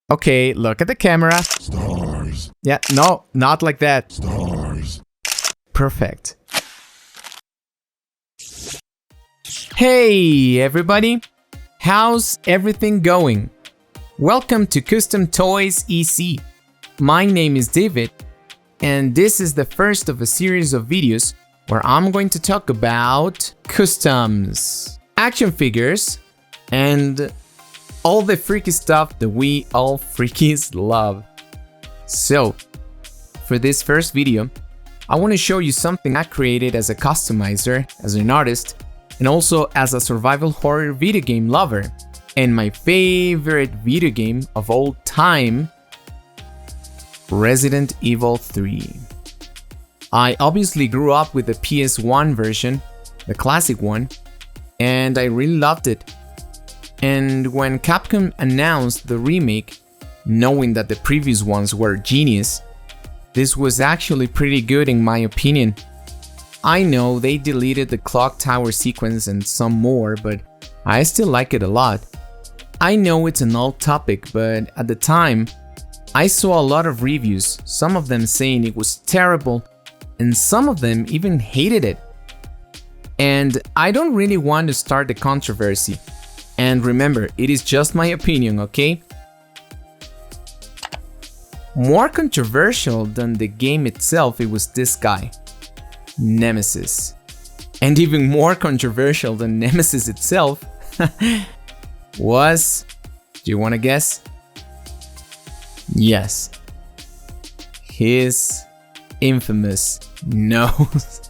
Okay, look at the camera. Stars. Yeah, no, not like that. Stars. Perfect. Hey everybody, how's everything going? Welcome to Custom Toys EC. My name is David, and this is the first of a series of videos where I'm going to talk about customs, action figures, and all the freaky stuff that we all freakies love. So, for this first video, I want to show you something I created as a customizer, as an artist, and also as a survival horror video game lover, and my favorite video game of all time, Resident Evil 3. I obviously grew up with the PS1 version, the classic one, and I really loved it. And when Capcom announced the remake, knowing that the previous ones were genius, this was actually pretty good in my opinion. I know they deleted the clock tower sequence and some more, but I still like it a lot. I know it's an old topic, but at the time, I saw a lot of reviews, some of them saying it was terrible, and some of them even hated it. And I don't really want to start the controversy. And remember, it is just my opinion, okay? More controversial than the game itself, it was this guy, Nemesis. And even more controversial than Nemesis itself was, do you want to guess? Yes, his infamous nose.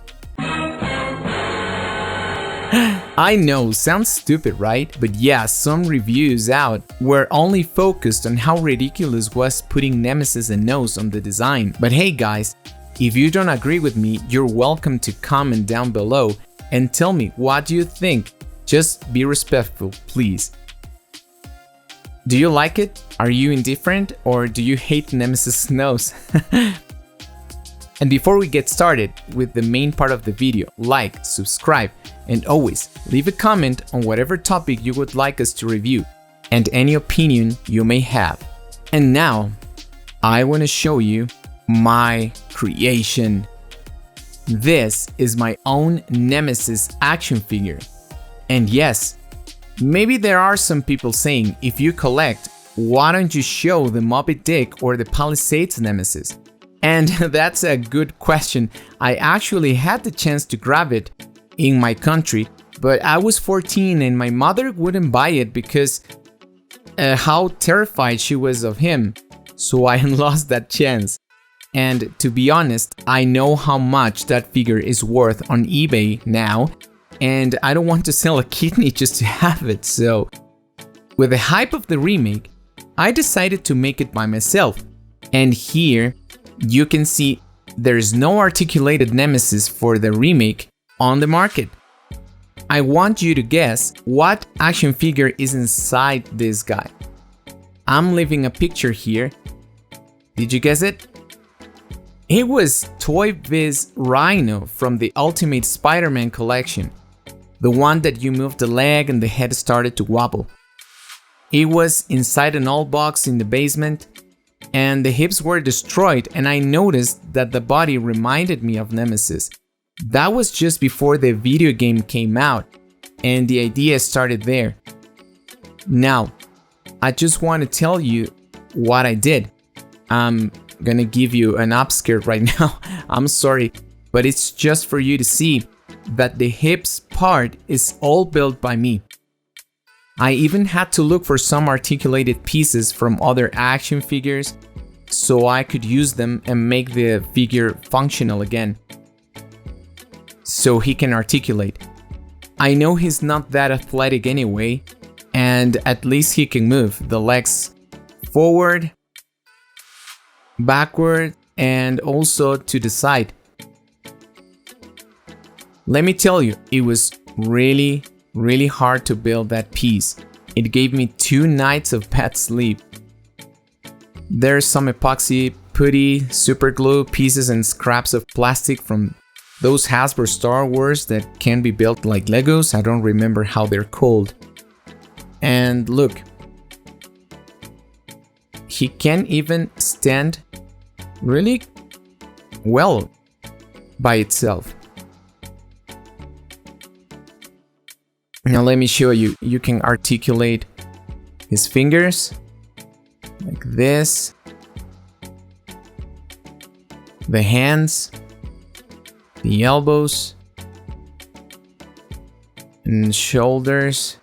I know, sounds stupid, right? But yeah, some reviews out were only focused on how ridiculous was putting Nemesis a nose on the design. But hey guys, if you don't agree with me, you're welcome to comment down below and tell me what do you think. Just be respectful, please. Do you like it? Are you indifferent? Or do you hate Nemesis' nose? And before we get started with the main part of the video, like, subscribe, and always leave a comment on whatever topic you would like us to review and any opinion you may have. And now, I want to show you my creation. This is my own Nemesis action figure. And yes, maybe there are some people saying, if you collect, why don't you show the Moby Dick or the Palisades Nemesis? And that's a good question. I actually had the chance to grab it in my country, but I was 14 and my mother wouldn't buy it because how terrified she was of him. So I lost that chance. And to be honest, I know how much that figure is worth on eBay now, and I don't want to sell a kidney just to have it. So with the hype of the remake, I decided to make it by myself. And here you can see there's no articulated Nemesis for the remake on the market. I want you to guess what action figure is inside this guy. I'm leaving a picture here. Did you guess it? It was TOYBIZ RHINO from the Ultimate Spider-Man collection. The one that you moved the leg and the head started to wobble. It was inside an old box in the basement, and the hips were destroyed, and I noticed that the body reminded me of Nemesis. That was just before the video game came out, and the idea started there. Now, I just want to tell you what I did. I'm gonna give you an upskirt right now. I'm sorry, but it's just for you to see that the hips part is all built by me. I even had to look for some articulated pieces from other action figures so I could use them and make the figure functional again, so he can articulate. I know he's not that athletic anyway, and at least he can move the legs forward, backward, and also to the side. Let me tell you, it was really hard to build that piece. It gave me 2 nights of bad sleep. There's some epoxy, putty, super glue, pieces and scraps of plastic from those Hasbro Star Wars that can be built like Legos. I don't remember how they're called. And look, he can even stand really well by itself. Now let me show you. You can articulate his fingers like this, the hands, the elbows, and shoulders,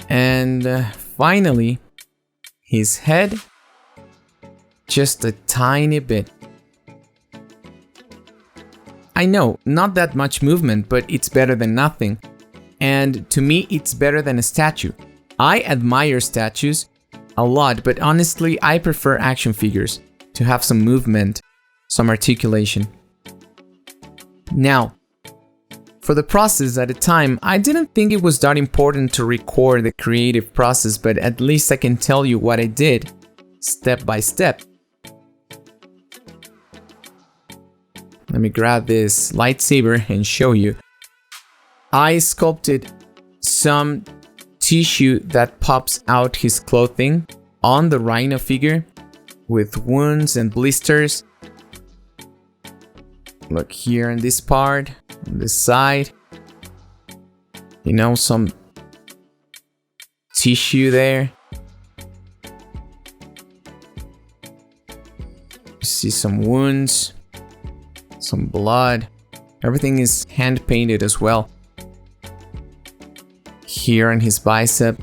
and finally his head, just a tiny bit. I know, not that much movement, but it's better than nothing. And to me, it's better than a statue. I admire statues a lot, but honestly, I prefer action figures to have some movement, some articulation. Now, for the process at the time, I didn't think it was that important to record the creative process, but at least I can tell you what I did step by step. Let me grab this lightsaber and show you. I sculpted some tissue that pops out his clothing on the RHINO figure with wounds and blisters. Look here in this part, on this side. You know, some tissue there. You see some wounds, some blood. Everything is hand painted as well. Here on his bicep.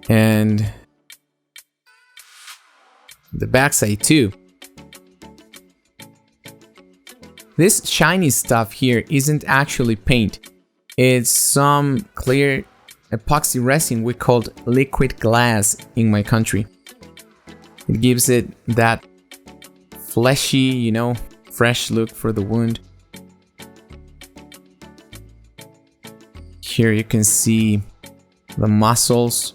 And the backside too. This shiny stuff here isn't actually paint. It's some clear epoxy resin we called liquid glass in my country. It gives it that fleshy, you know, fresh look for the wound. Here you can see the muscles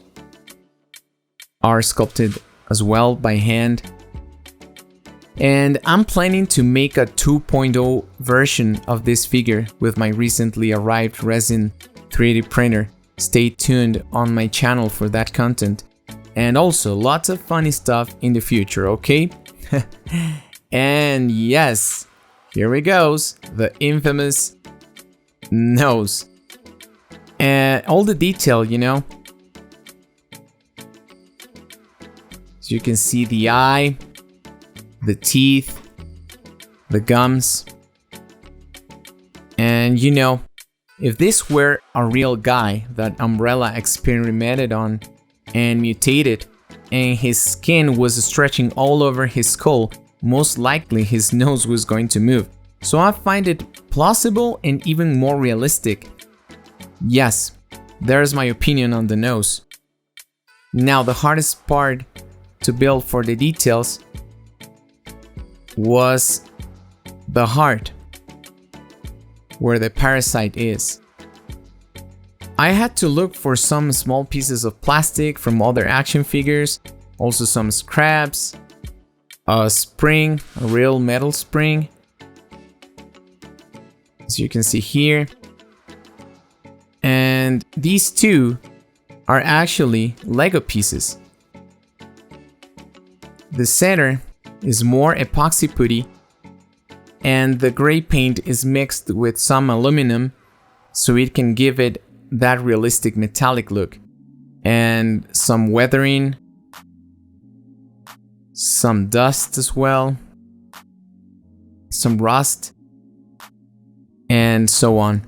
are sculpted as well by hand. And I'm planning to make a 2.0 version of this figure with my recently arrived resin 3D printer. Stay tuned on my channel for that content. And also lots of funny stuff in the future, okay? And yes, here it goes, the infamous nose. And all the detail, you know. So you can see the eye, the teeth, the gums. And you know, if this were a real guy that Umbrella experimented on and mutated, and his skin was stretching all over his skull, most likely his nose was going to move. So I find it plausible and even more realistic. Yes, there's my opinion on the nose. Now the hardest part to build for the details was the heart, where the parasite is. I had to look for some small pieces of plastic from other action figures, also some scraps, a spring, a real metal spring, as you can see here. And these two are actually Lego pieces. The center is more epoxy putty, and the gray paint is mixed with some aluminum so it can give it that realistic metallic look. And some weathering, some dust as well, some rust, and so on.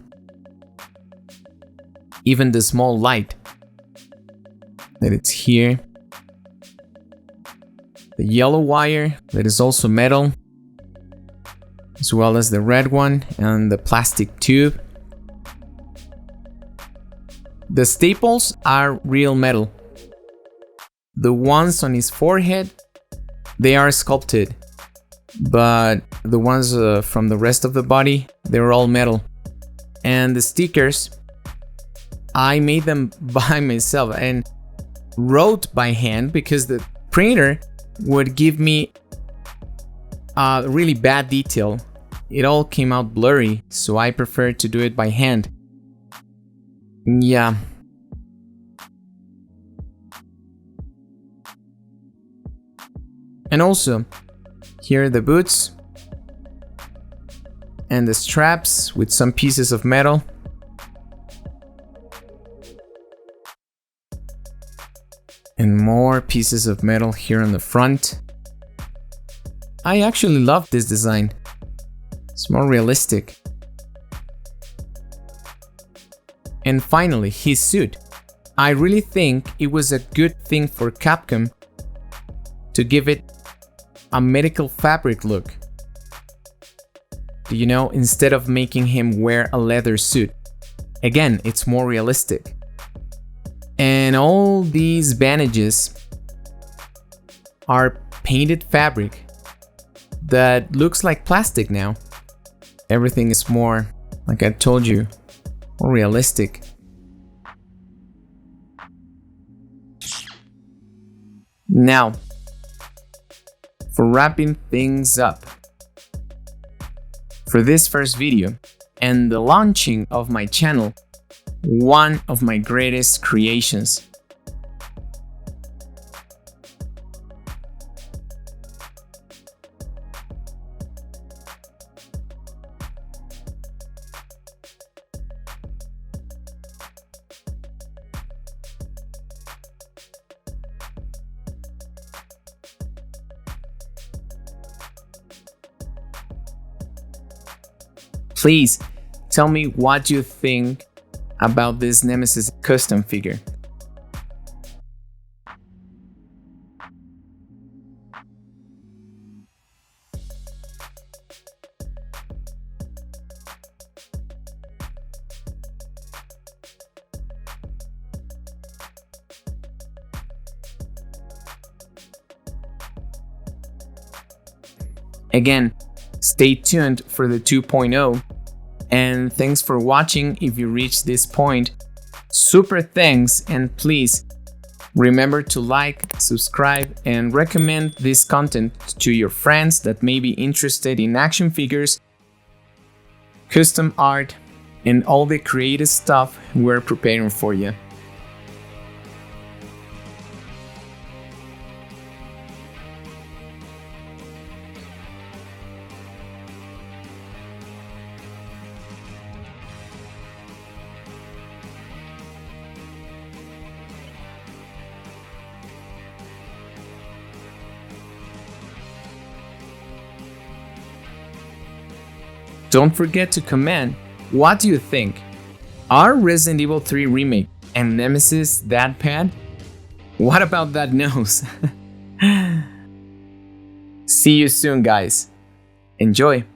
Even the small light that it's here. The yellow wire that is also metal, as well as the red one and the plastic tube. The staples are real metal. The ones on his forehead, they are sculpted, but the ones from the rest of the body, they're all metal. And the stickers, I made them by myself and wrote by hand because the printer would give me really bad detail. It all came out blurry, so I preferred to do it by hand. Yeah. And also, here are the boots and the straps with some pieces of metal. And more pieces of metal here on the front. I actually love this design. It's more realistic. And finally, his suit. I really think it was a good thing for Capcom to give it a medical fabric look. You know, instead of making him wear a leather suit. Again, it's more realistic. And all these bandages are painted fabric that looks like plastic now. Everything is more, like I told you, more realistic. Now, for wrapping things up, for this first video and the launching of my channel, one of my greatest creations. Please tell me what you think about this Nemesis custom figure. Again, stay tuned for the 2.0. And thanks for watching if you reached this point. Super thanks, and please remember to like, subscribe, and recommend this content to your friends that may be interested in action figures, custom art, and all the creative stuff we're preparing for you. Don't forget to comment, what do you think? Are Resident Evil 3 Remake and Nemesis that bad? What about that nose? See you soon, guys. Enjoy!